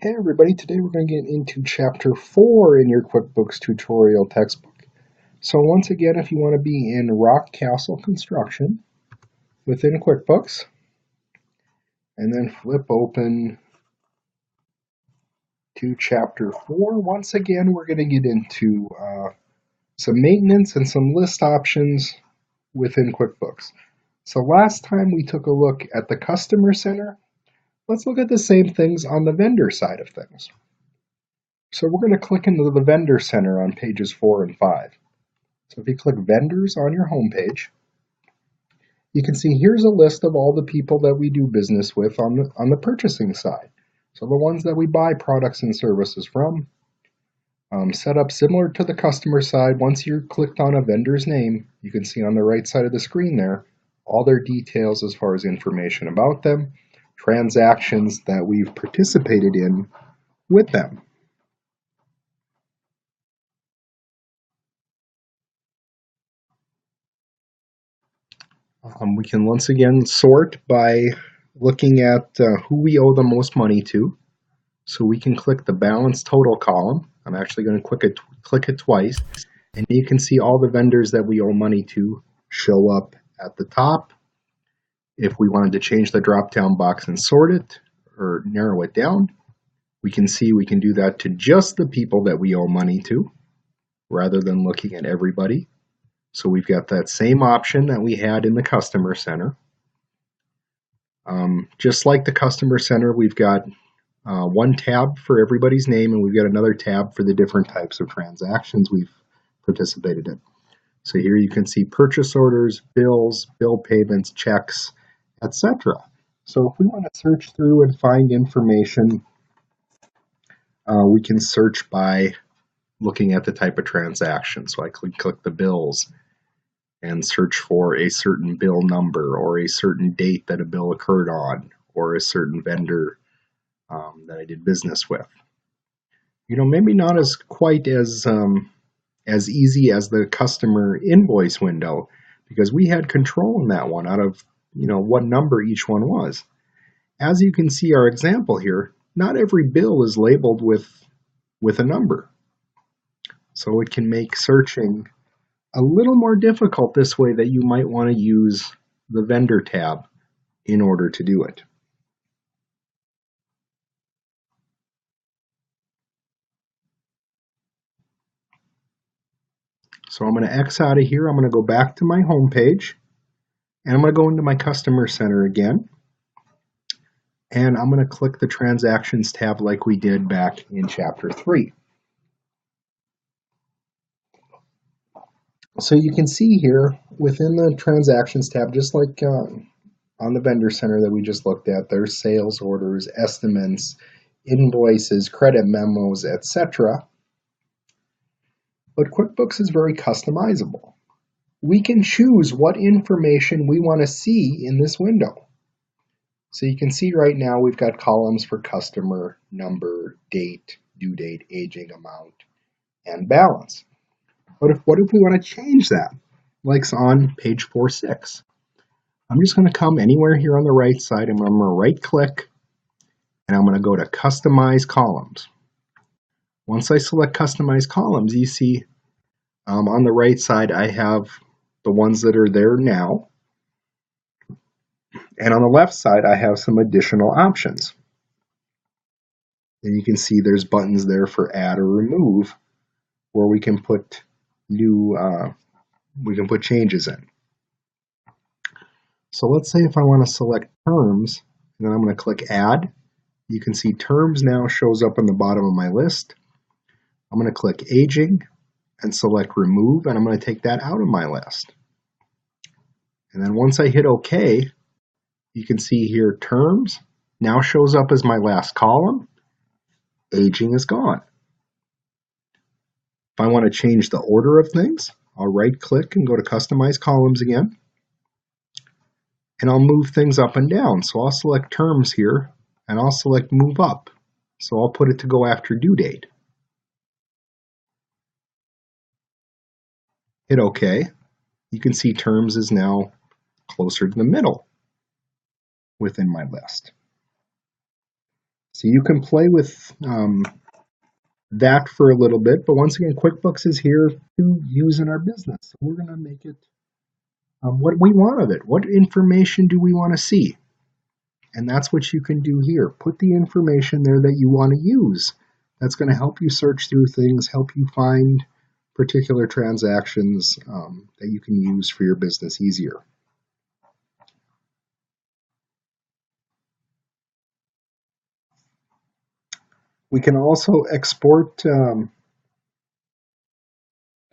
Hey everybody, today we're going to get into Chapter 4 in your QuickBooks tutorial textbook. So once again, if you want to be in Rock Castle Construction within QuickBooks, and then flip open to Chapter 4, once again we're going to get into some maintenance and some list options within QuickBooks. So last time we took a look at the Customer Center. Let's look at the same things on the vendor side of things. So we're going to click into the Vendor Center on pages 4 and 5. So if you click Vendors on your home page, you can see here's a list of all the people that we do business with on the purchasing side. So the ones that we buy products and services from. Set up similar to the customer side. Once you're clicked on a vendor's name, you can see on the right side of the screen there all their details as far as information about them, transactions that we've participated in with them. We can once again sort by looking at who we owe the most money to. So we can click the balance total column. I'm actually going to click it twice. And you can see all the vendors that we owe money to show up at the top. If we wanted to change the drop-down box and sort it or narrow it down, we can see we can do that to just the people that we owe money to rather than looking at everybody. So we've got that same option that we had in the Customer Center. Just like the Customer Center, we've got one tab for everybody's name, and we've got another tab for the different types of transactions we've participated in. So here you can see purchase orders, bills, bill payments, checks, etc. So if we want to search through and find information, we can search by looking at the type of transaction. So I click the bills and search for a certain bill number or a certain date that a bill occurred on or a certain vendor that I did business with. You know, maybe not as quite as easy as the customer invoice window, because we had control in that one out of, you know, what number each one was. As you can see our example here, not every bill is labeled with a number. So it can make searching a little more difficult this way that you might want to use the vendor tab in order to do it. So I'm going to X out of here. I'm going to go back to my home page, and I'm going to go into my Customer Center again. And I'm going to click the Transactions tab like we did back in Chapter 3. So you can see here within the Transactions tab, just like on the Vendor Center that we just looked at, there's sales orders, estimates, invoices, credit memos, etc. But QuickBooks is very customizable. We can choose what information we want to see in this window. So you can see right now we've got columns for customer, number, date, due date, aging amount, and balance. But what if we want to change that? Like on page 4.6. I'm just going to come anywhere here on the right side, and I'm going to right click, and I'm going to go to Customize Columns. Once I select Customize Columns, you see on the right side I have the ones that are there now. And on the left side, I have some additional options. And you can see there's buttons there for add or remove, where we can put changes in. So let's say if I want to select terms, and then I'm going to click add. You can see terms now shows up on the bottom of my list. I'm going to click aging and select remove, and I'm going to take that out of my list. And then once I hit OK, you can see here terms now shows up as my last column. Aging is gone. If I want to change the order of things, I'll right click and go to Customize Columns again. And I'll move things up and down. So I'll select terms here and I'll select move up. So I'll put it to go after due date. Hit OK. You can see terms is now closer to the middle within my list. So you can play with that for a little bit, but once again, QuickBooks is here to use in our business. So we're going to make it what we want of it. What information do we want to see? And that's what you can do here. Put the information there that you want to use. That's going to help you search through things, help you find particular transactions that you can use for your business easier. We can also export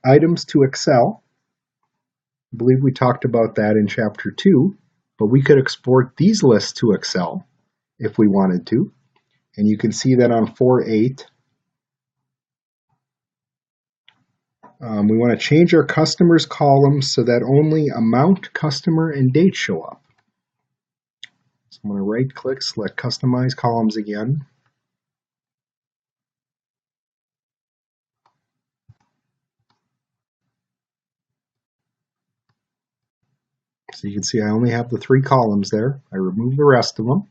items to Excel. I believe we talked about that in Chapter 2, but we could export these lists to Excel if we wanted to. And you can see that on 4.8. We want to change our customers columns so that only amount, customer, and date show up. So I'm going to right click, select Customize Columns again. So you can see I only have the 3 columns there. I remove the rest of them.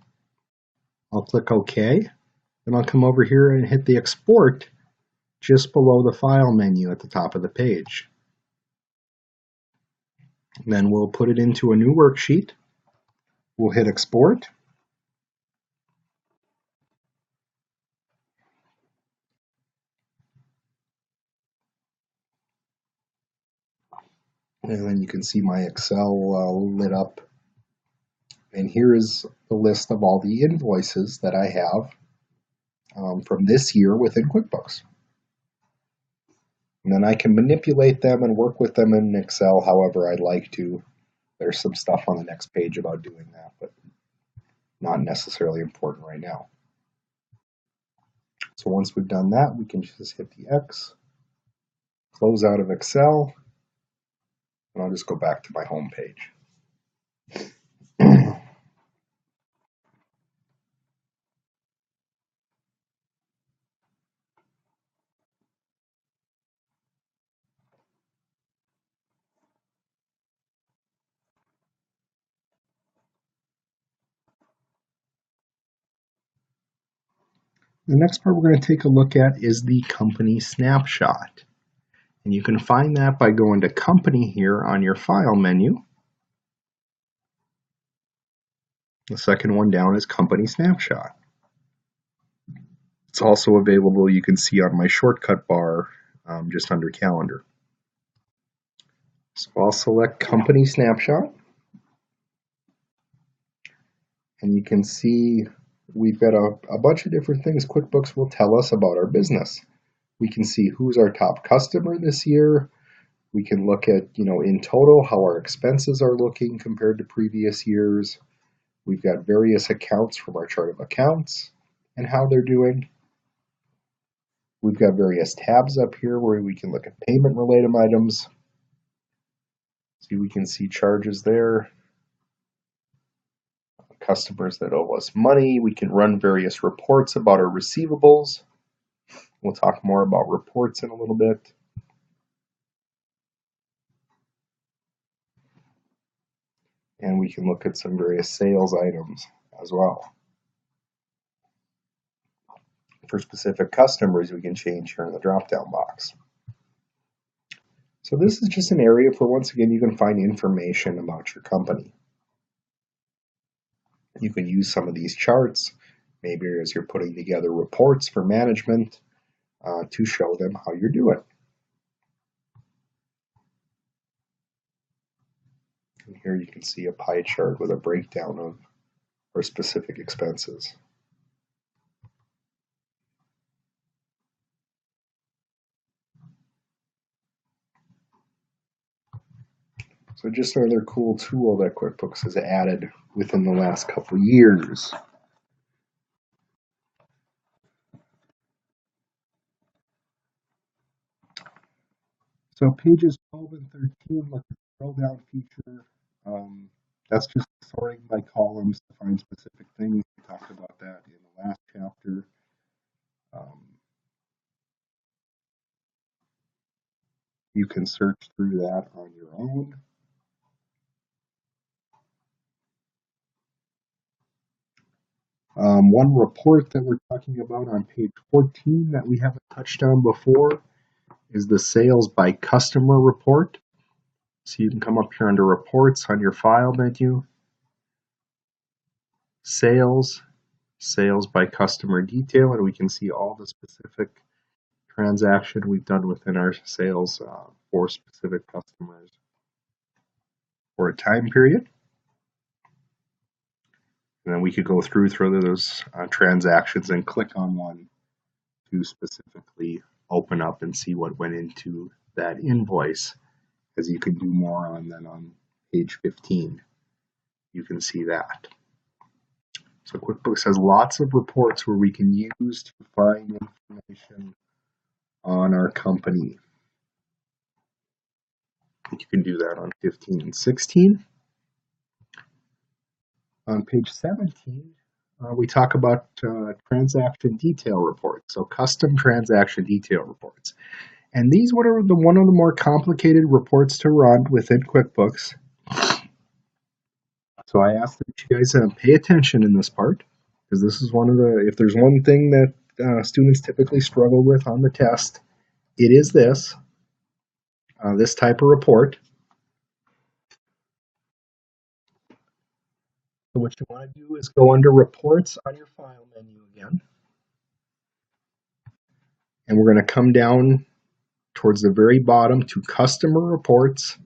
I'll click OK. Then I'll come over here and hit the Export just below the File menu at the top of the page. Then we'll put it into a new worksheet. We'll hit Export. And then you can see my Excel lit up. And here is the list of all the invoices that I have from this year within QuickBooks. And then I can manipulate them and work with them in Excel however I'd like to. There's some stuff on the next page about doing that, but not necessarily important right now. So once we've done that, we can just hit the X, close out of Excel, and I'll just go back to my home page. The next part we're going to take a look at is the company snapshot. And you can find that by going to Company here on your File menu. The second one down is Company Snapshot. It's also available, you can see on my shortcut bar just under Calendar. So I'll select Company Snapshot. And you can see we've got a bunch of different things QuickBooks will tell us about our business. We can see who's our top customer this year. We can look at, in total, how our expenses are looking compared to previous years. We've got various accounts from our chart of accounts and how they're doing. We've got various tabs up here where we can look at payment-related items. So we can see charges there. Customers that owe us money. We can run various reports about our receivables. We'll talk more about reports in a little bit. And we can look at some various sales items as well. For specific customers, we can change here in the drop-down box. So this is just an area where, once again, you can find information about your company. You can use some of these charts, maybe as you're putting together reports for management, to show them how you're doing. And here you can see a pie chart with a breakdown of our specific expenses. So just another cool tool that QuickBooks has added within the last couple years. So pages 12 and 13 look at the scroll down feature. That's just sorting by columns to find specific things. We talked about that in the last chapter. You can search through that on your own. One report that we're talking about on page 14 that we haven't touched on before is the sales by customer report. So you can come up here under reports on your file menu, sales, sales by customer detail, and we can see all the specific transaction we've done within our sales for specific customers for a time period. And then we could go through those transactions and click on one to specifically open up and see what went into that invoice, as you can do more on than on page 15. You can see that. So QuickBooks has lots of reports where we can use to find information on our company. You can do that on 15 and 16. On page 17, we talk about transaction detail reports, so custom transaction detail reports. And these are one of the more complicated reports to run within QuickBooks. So I ask that you guys pay attention in this part, because this is if there's one thing that students typically struggle with on the test, it is this type of report. So what you want to do is go under reports on your file menu again. And we're going to come down towards the very bottom to customer reports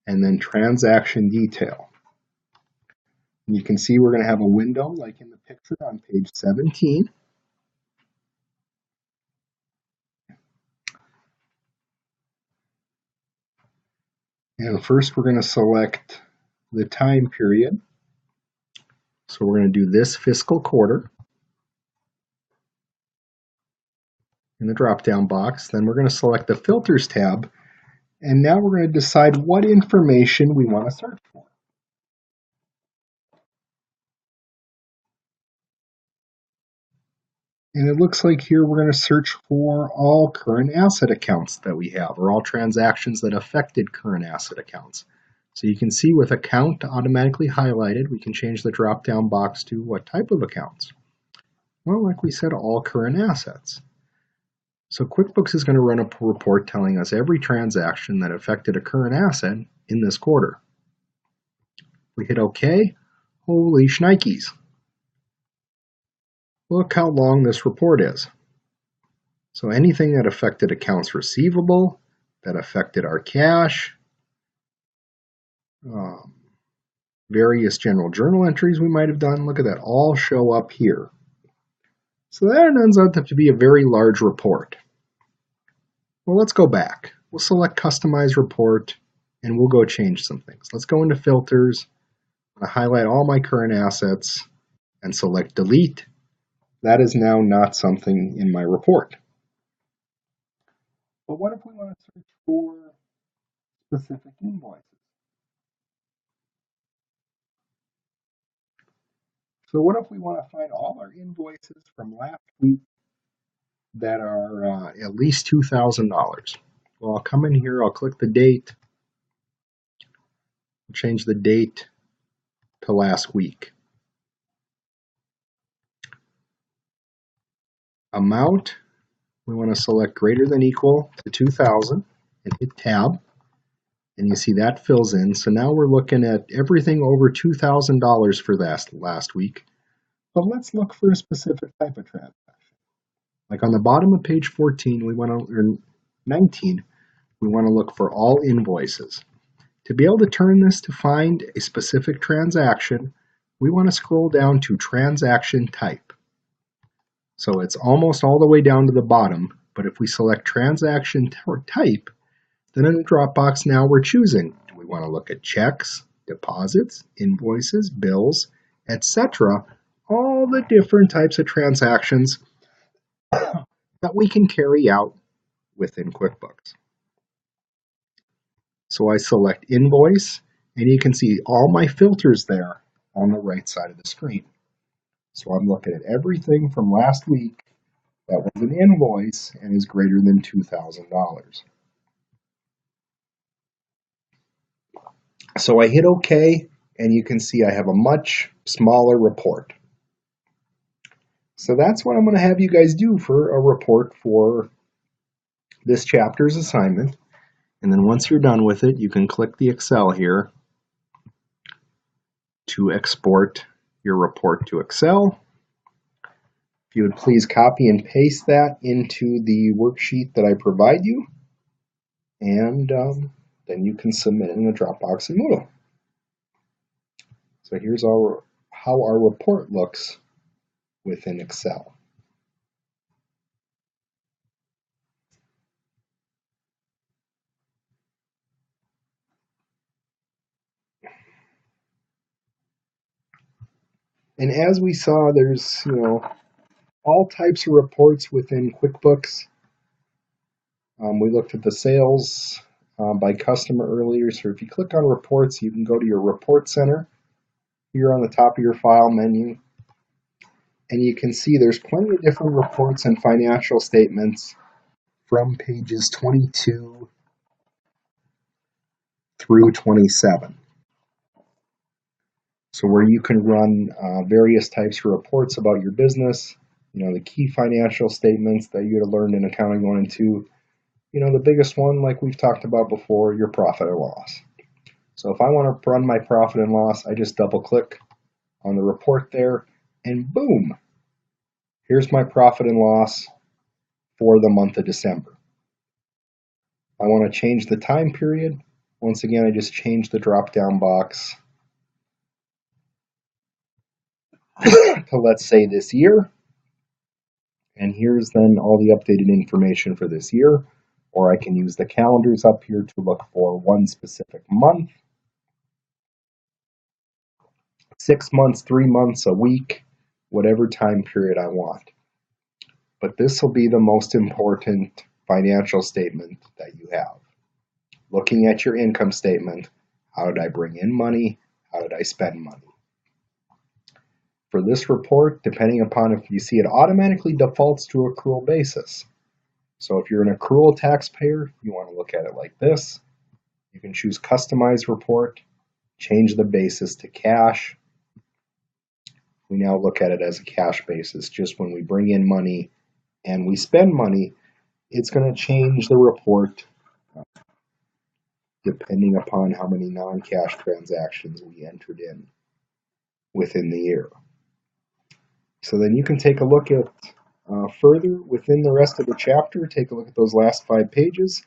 and then transaction detail. And you can see we're going to have a window like in the picture on page 17. And first we're going to select the time period. So we're going to do this fiscal quarter in the drop-down box. Then we're going to select the filters tab. And now we're going to decide what information we want to search for. And it looks like here we're going to search for all current asset accounts that we have, or all transactions that affected current asset accounts. So you can see with account automatically highlighted, we can change the drop-down box to what type of accounts. Well, like we said, all current assets. So QuickBooks is going to run a report telling us every transaction that affected a current asset in this quarter. We hit OK. Holy shnikes. Look how long this report is. So anything that affected accounts receivable, that affected our cash, various general journal entries we might have done, look at that, all show up here. So that ends up to be a very large report. Well, let's go back. We'll select Customize Report, and we'll go change some things. Let's go into Filters, I'll highlight all my current assets, and select Delete. That is now not something in my report. But what if we want to search for specific invoices? So what if we want to find all our invoices from last week that are at least $2,000? Well, I'll come in here, I'll click the date, change the date to last week. Amount, we want to select greater than equal to 2,000 and hit Tab. And you see that fills in. So now we're looking at everything over $2,000 for last week. But let's look for a specific type of transaction. Like on the bottom of page 14, or 19, we want to look for all invoices. To be able to turn this to find a specific transaction, we want to scroll down to transaction type. So it's almost all the way down to the bottom, but if we select transaction type, then in the drop box now we're choosing, do we want to look at checks, deposits, invoices, bills, etc., all the different types of transactions that we can carry out within QuickBooks. So I select invoice, and you can see all my filters there on the right side of the screen. So I'm looking at everything from last week that was an invoice and is greater than $2,000. So I hit OK, and you can see I have a much smaller report. So that's what I'm going to have you guys do for a report for this chapter's assignment. And then once you're done with it, you can click the Excel here to export your report to Excel. If you would please copy and paste that into the worksheet that I provide you, and then you can submit it in a Dropbox and Moodle. So here's how our report looks within Excel. And as we saw, there's all types of reports within QuickBooks. We looked at the sales by customer earlier, so if you click on reports, you can go to your report center here on the top of your file menu, and you can see there's plenty of different reports and financial statements from pages 22 through 27. So where you can run various types of reports about your business, the key financial statements that you would have learned in accounting 1 and 2. The biggest one, like we've talked about before, your profit or loss. So if I want to run my profit and loss, I just double click on the report there, and boom, here's my profit and loss for the month of December. I want to change the time period. Once again, I just change the drop-down box to, let's say, this year. And here's then all the updated information for this year. Or I can use the calendars up here to look for one specific month, 6 months, 3 months, a week, whatever time period I want. But this will be the most important financial statement that you have. Looking at your income statement, how did I bring in money? How did I spend money? For this report, depending upon if you see it automatically defaults to accrual basis. So if you're an accrual taxpayer, you want to look at it like this. You can choose Customize Report, change the basis to cash. We now look at it as a cash basis. Just when we bring in money and we spend money, it's going to change the report depending upon how many non-cash transactions we entered in within the year. So then you can take a look at further within the rest of the chapter, take a look at those last 5 pages,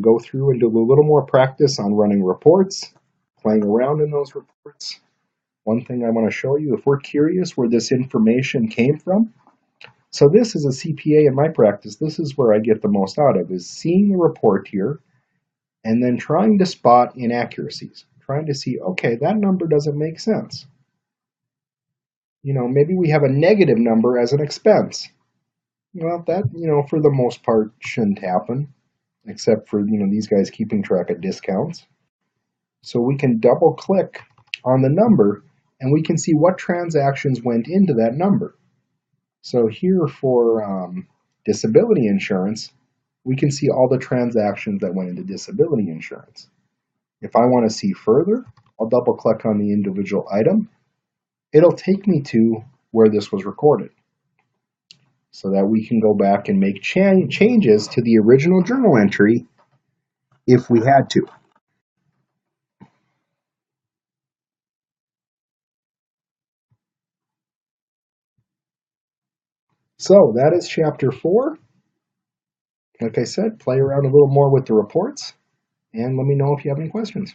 go through and do a little more practice on running reports, playing around in those reports. One thing I want to show you, if we're curious where this information came from, so this is a CPA in my practice, this is where I get the most out of, is seeing the report here and then trying to spot inaccuracies, trying to see, okay, that number doesn't make sense. Maybe we have a negative number as an expense. Well, that, for the most part shouldn't happen, except for, these guys keeping track of discounts. So we can double click on the number and we can see what transactions went into that number. So here for disability insurance, we can see all the transactions that went into disability insurance. If I want to see further, I'll double click on the individual item. It'll take me to where this was recorded so that we can go back and make changes to the original journal entry if we had to. So that is chapter 4. Like I said, play around a little more with the reports and let me know if you have any questions.